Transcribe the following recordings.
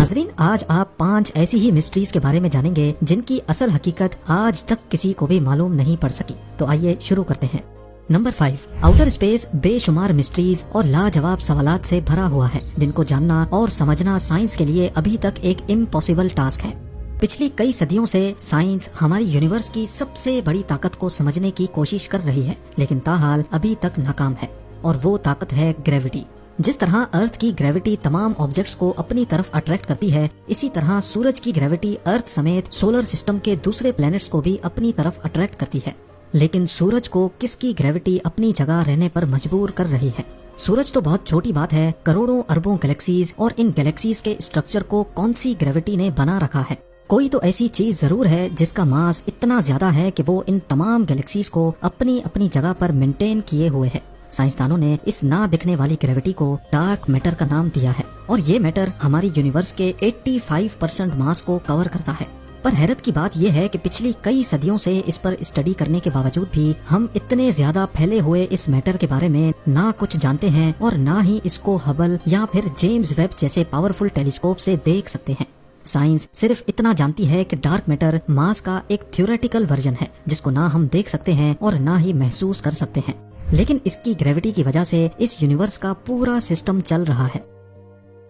नाजरीन, आज आप 5 ऐसी ही मिस्ट्रीज के बारे में जानेंगे जिनकी असल हकीकत आज तक किसी को भी मालूम नहीं पड़ सकी। तो आइए शुरू करते हैं। नंबर 5, आउटर स्पेस बेशुमार मिस्ट्रीज और लाजवाब सवालात से भरा हुआ है जिनको जानना और समझना साइंस के लिए अभी तक एक इम्पॉसिबल टास्क है। पिछली कई सदियों से साइंस हमारी यूनिवर्स की सबसे बड़ी ताकत को समझने की कोशिश कर रही है, लेकिन ताहाल अभी तक नाकाम है, और वो ताकत है ग्रेविटी। जिस तरह अर्थ की ग्रेविटी तमाम ऑब्जेक्ट्स को अपनी तरफ अट्रैक्ट करती है, इसी तरह सूरज की ग्रेविटी अर्थ समेत सोलर सिस्टम के दूसरे प्लैनेट्स को भी अपनी तरफ अट्रैक्ट करती है। लेकिन सूरज को किसकी ग्रेविटी अपनी जगह रहने पर मजबूर कर रही है? सूरज तो बहुत छोटी बात है, करोड़ों अरबों गैलेक्सीज और इन गैलेक्सीज के स्ट्रक्चर को कौन सी ग्रेविटी ने बना रखा है? कोई तो ऐसी चीज जरूर है जिसका मास इतना ज्यादा है कि वो इन तमाम गैलेक्सीज को अपनी अपनी जगह पर मेंटेन किए हुए है। साइंसदानों ने इस ना दिखने वाली ग्रेविटी को डार्क मैटर का नाम दिया है, और ये मैटर हमारी यूनिवर्स के 85% मास को कवर करता है। पर हैरत की बात यह है कि पिछली कई सदियों से इस पर स्टडी करने के बावजूद भी हम इतने ज्यादा फैले हुए इस मैटर के बारे में ना कुछ जानते हैं और ना ही इसको हबल या फिर जेम्स वेब जैसे पावरफुल टेलीस्कोप से देख सकते हैं। साइंस सिर्फ इतना जानती है कि डार्क मैटर मास का एक थ्योरेटिकल वर्जन है जिसको ना हम देख सकते हैं और ना ही महसूस कर सकते हैं, लेकिन इसकी ग्रेविटी की वजह से इस यूनिवर्स का पूरा सिस्टम चल रहा है।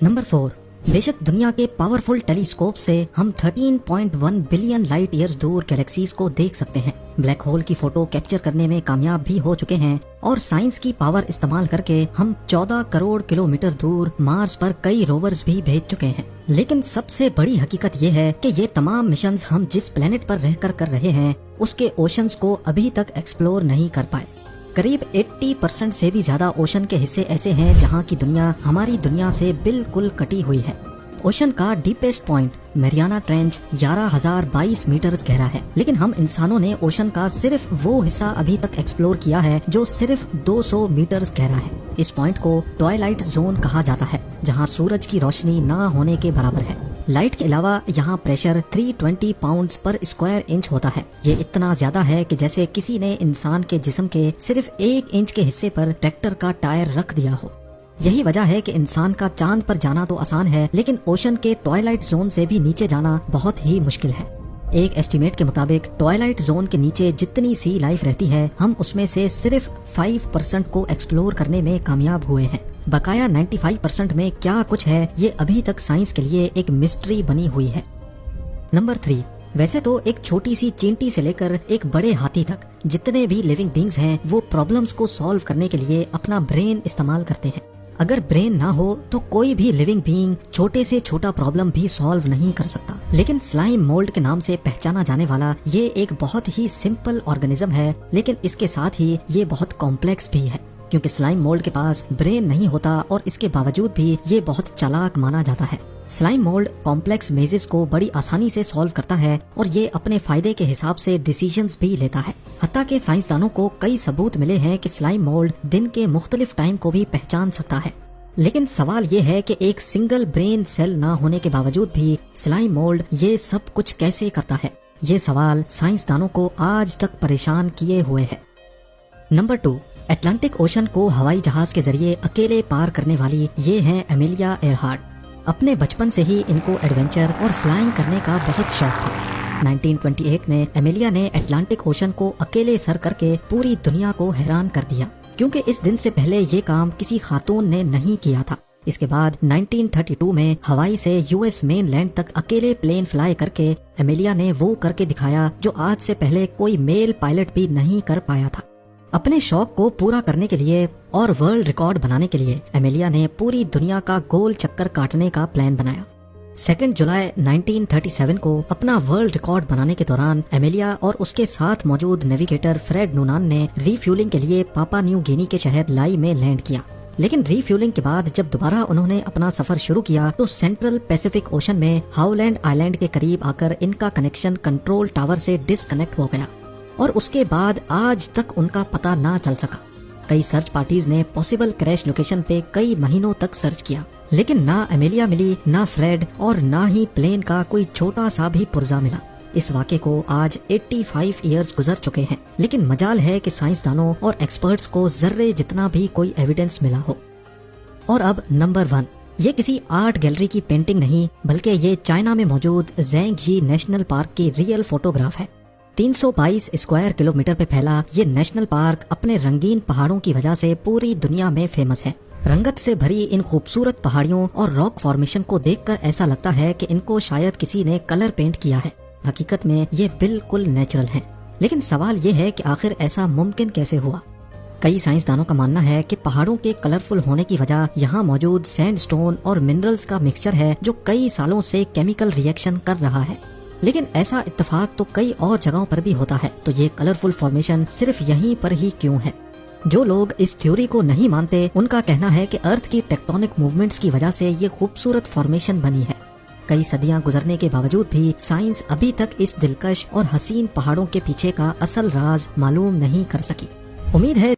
नंबर 4, बेशक दुनिया के पावरफुल टेलीस्कोप से हम 13.1 बिलियन लाइट ईयर्स दूर गैलेक्सीज को देख सकते हैं, ब्लैक होल की फोटो कैप्चर करने में कामयाब भी हो चुके हैं, और साइंस की पावर इस्तेमाल करके हम 14 करोड़ किलोमीटर दूर मार्स पर कई रोवर्स भी भेज चुके हैं। लेकिन सबसे बड़ी हकीकत ये है कि ये तमाम मिशंस हम जिस प्लेनेट पर रहकर कर रहे हैं उसके ओशंस को अभी तक एक्सप्लोर नहीं कर पाए। करीब 80% से भी ज्यादा ओशन के हिस्से ऐसे हैं जहां की दुनिया हमारी दुनिया से बिल्कुल कटी हुई है। ओशन का deepest point Mariana trench 11,022 metre गहरा है, लेकिन हम इंसानों ने ओशन का सिर्फ वो हिस्सा अभी तक एक्सप्लोर किया है जो सिर्फ 200 मीटर गहरा है। इस पॉइंट को ट्वाइलाइट जोन कहा जाता है, जहां सूरज की रोशनी ना होने के बराबर है। लाइट के अलावा यहाँ प्रेशर 320 पाउंड्स पर स्क्वायर इंच होता है। ये इतना ज्यादा है कि जैसे किसी ने इंसान के जिस्म के सिर्फ 1 इंच के हिस्से पर ट्रैक्टर का टायर रख दिया हो। यही वजह है कि इंसान का चांद पर जाना तो आसान है, लेकिन ओशन के ट्वाइलाइट जोन से भी नीचे जाना बहुत ही मुश्किल है। एक एस्टीमेट के मुताबिक ट्वाइलाइट जोन के नीचे जितनी सी लाइफ रहती है, हम उसमें से सिर्फ 5% को एक्सप्लोर करने में कामयाब हुए हैं। बकाया 95% में क्या कुछ है, ये अभी तक साइंस के लिए एक मिस्ट्री बनी हुई है। नंबर 3, वैसे तो एक छोटी सी चींटी से लेकर एक बड़े हाथी तक जितने भी लिविंग बींग्स हैं वो प्रॉब्लम्स को सॉल्व करने के लिए अपना ब्रेन इस्तेमाल करते हैं। अगर ब्रेन ना हो तो कोई भी लिविंग बीइंग छोटे से छोटा प्रॉब्लम भी सॉल्व नहीं कर सकता। लेकिन स्लाइम मोल्ड के नाम से पहचाना जाने वाला ये एक बहुत ही सिंपल ऑर्गेनिज्म है, लेकिन इसके साथ ही ये बहुत कॉम्प्लेक्स भी है, क्योंकि स्लाइम मोल्ड के पास ब्रेन नहीं होता और इसके बावजूद भी ये बहुत चालाक माना जाता है। स्लाइम मोल्ड कॉम्प्लेक्स मेजेस को बड़ी आसानी से सॉल्व करता है और ये अपने फायदे के हिसाब से डिसीजंस भी लेता है। हत्ता के साइंसदानों को कई सबूत मिले हैं कि स्लाइम मोल्ड दिन के मुख्तलिफ टाइम को भी पहचान सकता है। लेकिन सवाल ये है कि एक सिंगल ब्रेन सेल ना होने के बावजूद भी स्लाइम मोल्ड ये सब कुछ कैसे करता है? ये सवाल साइंसदानों को आज तक परेशान किए हुए है। नंबर 2, अटलांटिक ओशन को हवाई जहाज के जरिए अकेले पार करने वाली ये हैं एमिलिया एयरहार्ट। अपने बचपन से ही इनको एडवेंचर और फ्लाइंग करने का बहुत शौक था। 1928 में एमिलिया ने अटलांटिक ओशन को अकेले सर करके पूरी दुनिया को हैरान कर दिया, क्योंकि इस दिन से पहले ये काम किसी खातून ने नहीं किया था। इसके बाद 1932 में हवाई से यूएस मेन लैंड तक अकेले प्लेन फ्लाई करके एमिलिया ने वो करके दिखाया जो आज से पहले कोई मेल पायलट भी नहीं कर पाया था। अपने शौक को पूरा करने के लिए और वर्ल्ड रिकॉर्ड बनाने के लिए एमिलिया ने पूरी दुनिया का गोल चक्कर काटने का प्लान बनाया। 2 जुलाई 1937 को अपना वर्ल्ड रिकॉर्ड बनाने के दौरान एमिलिया और उसके साथ मौजूद नेविगेटर फ्रेड नूनान ने रीफ्यूलिंग के लिए पापा न्यू गिनी के शहर लाई में लैंड किया। लेकिन रीफ्यूलिंग के बाद जब दोबारा उन्होंने अपना सफर शुरू किया तो सेंट्रल पैसिफिक ओशन में हाउलैंड आइलैंड के करीब आकर इनका कनेक्शन कंट्रोल टावर से डिस्कनेक्ट हो गया, और उसके बाद आज तक उनका पता ना चल सका। कई सर्च पार्टीज ने पॉसिबल क्रैश लोकेशन पे कई महीनों तक सर्च किया, लेकिन ना एमिलिया मिली, ना फ्रेड, और ना ही प्लेन का कोई छोटा सा भी पुर्जा मिला। इस वाक़े को आज 85 ईयर्स गुजर चुके हैं, लेकिन मजाल है कि साइंसदानों और एक्सपर्ट्स को जर्रे जितना भी कोई एविडेंस मिला हो। और अब नंबर 1, ये किसी आर्ट गैलरी की पेंटिंग नहीं, बल्कि ये चाइना में मौजूद ज़ेंगजी नेशनल पार्क की रियल फोटोग्राफ है। 322 स्क्वायर किलोमीटर पे फैला ये नेशनल पार्क अपने रंगीन पहाड़ों की वजह से पूरी दुनिया में फेमस है। रंगत से भरी इन खूबसूरत पहाड़ियों और रॉक फॉर्मेशन को देखकर ऐसा लगता है कि इनको शायद किसी ने कलर पेंट किया है। हकीकत में ये बिल्कुल नेचुरल हैं। लेकिन सवाल ये है कि आखिर ऐसा मुमकिन कैसे हुआ। कई साइंसदानों का मानना है कि पहाड़ों के कलरफुल होने की वजह यहाँ मौजूद सैंडस्टोन और मिनरल्स का मिक्सचर है, जो कई सालों से केमिकल रिएक्शन कर रहा है। लेकिन ऐसा इत्तेफाक तो कई और जगहों पर भी होता है, तो ये कलरफुल फॉर्मेशन सिर्फ यहीं पर ही क्यों है? जो लोग इस थ्योरी को नहीं मानते, उनका कहना है कि अर्थ की टेक्टोनिक मूवमेंट्स की वजह से ये खूबसूरत फॉर्मेशन बनी है। कई सदियां गुजरने के बावजूद भी साइंस अभी तक इस दिलकश और हसीन पहाड़ों के पीछे का असल राज मालूम नहीं कर सकी। उम्मीद है